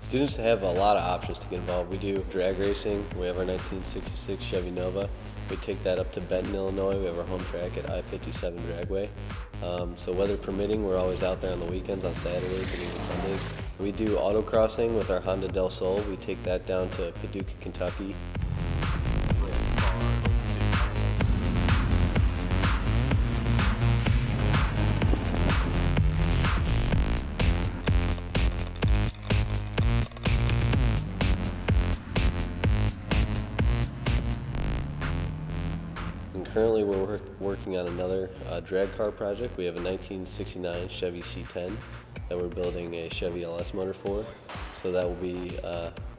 Students have a lot of options to get involved. We do drag racing. We have our 1966 Chevy Nova. We take that up to Benton, Illinois. We have our home track at I-57 Dragway. So weather permitting, we're always out there on the weekends, on Saturdays and even Sundays. We do autocrossing with our Honda Del Sol. We take that down to Paducah, Kentucky. And currently we're working on another drag car project. We have a 1969 Chevy C10 that we're building a Chevy LS motor for. So that will be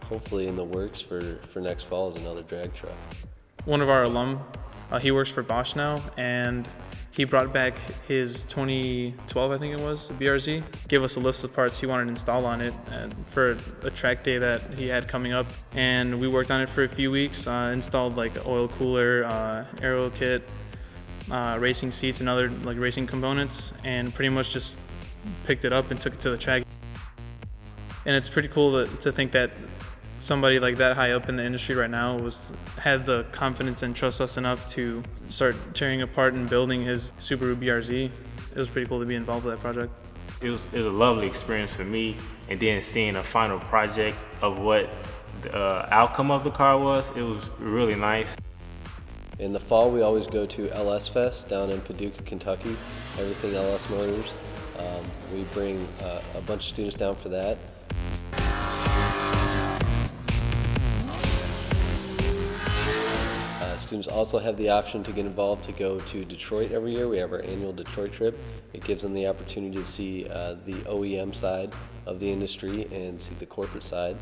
hopefully in the works for next fall as another drag truck. One of our alum, he works for Bosch now, and he brought back his 2012, I think it was, BRZ, gave us a list of parts he wanted to install on it for a track day that he had coming up. And we worked on it for a few weeks, installed like oil cooler, aero kit, racing seats and other like racing components, and pretty much just picked it up and took it to the track. And it's pretty cool to think that somebody like that high up in the industry right now had the confidence and trust us enough to start tearing apart and building his Subaru BRZ. It was pretty cool to be involved with that project. It was a lovely experience for me, and then seeing a final project of what the outcome of the car was, it was really nice. In the fall, we always go to LS Fest down in Paducah, Kentucky. Everything LS Motors. We bring a bunch of students down for that. Students also have the option to get involved to go to Detroit every year. We have our annual Detroit trip. It gives them the opportunity to see the OEM side of the industry and see the corporate side.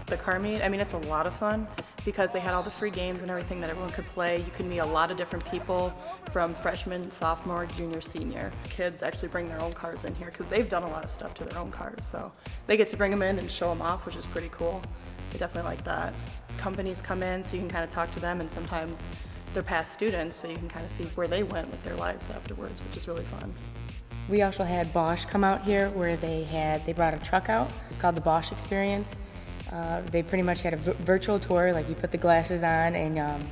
The car meet, I mean, it's a lot of fun because they had all the free games and everything that everyone could play. You could meet a lot of different people from freshman, sophomore, junior, senior. Kids actually bring their own cars in here because they've done a lot of stuff to their own cars. So they get to bring them in and show them off, which is pretty cool. I definitely like that. Companies come in so you can kind of talk to them, and sometimes they're past students so you can kind of see where they went with their lives afterwards, which is really fun. We also had Bosch come out here where they brought a truck out. It's called the Bosch Experience. They pretty much had a virtual tour, like you put the glasses on and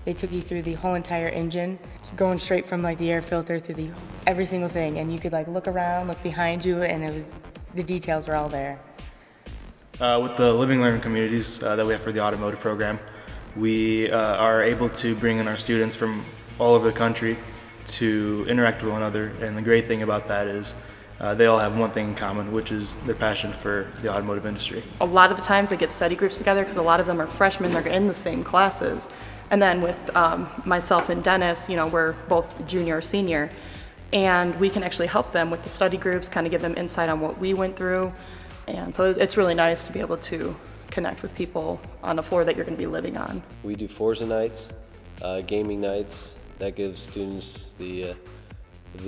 they took you through the whole entire engine, going straight from like the air filter through every single thing, and you could like look around, look behind you, and the details were all there. With the living learning communities that we have for the automotive program, we are able to bring in our students from all over the country to interact with one another, and the great thing about that is they all have one thing in common, which is their passion for the automotive industry. A lot of the times they get study groups together because a lot of them are freshmen, they're in the same classes. And then with myself and Dennis, you know, we're both junior or senior, and we can actually help them with the study groups, kind of give them insight on what we went through. And so it's really nice to be able to connect with people on the floor that you're going to be living on. We do Forza nights, gaming nights. That gives students the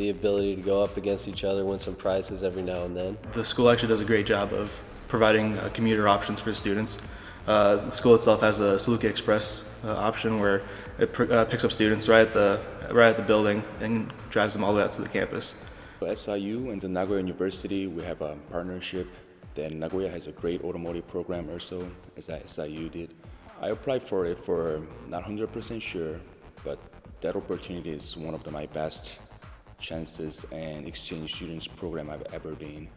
ability to go up against each other, win some prizes every now and then. The school actually does a great job of providing commuter options for students. The school itself has a Saluki Express option where it picks up students right at the building and drives them all the way out to the campus. SIU and the Nagoya University, we have a partnership. Then Nagoya has a great automotive program also, as SIU did. I applied for it for not 100% sure, but that opportunity is one of my best chances and exchange students program I've ever been.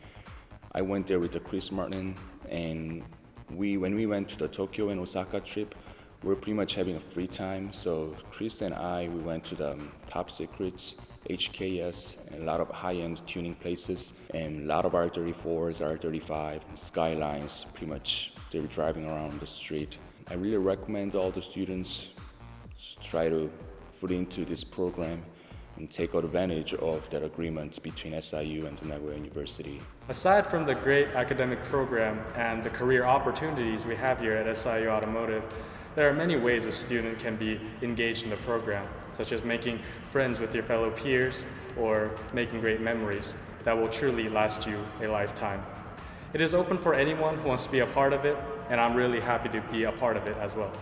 I went there with Chris Martin, and when we went to the Tokyo and Osaka trip, we're pretty much having a free time. So Chris and we went to the Top Secrets, HKS, and a lot of high-end tuning places, and a lot of R34s, R35, and Skylines. Pretty much they were driving around the street. I really recommend all the students to try to put into this program and take advantage of that agreement between SIU and the Nagoya University. Aside from the great academic program and the career opportunities we have here at SIU Automotive, there are many ways a student can be engaged in the program, such as making friends with your fellow peers or making great memories that will truly last you a lifetime. It is open for anyone who wants to be a part of it, and I'm really happy to be a part of it as well.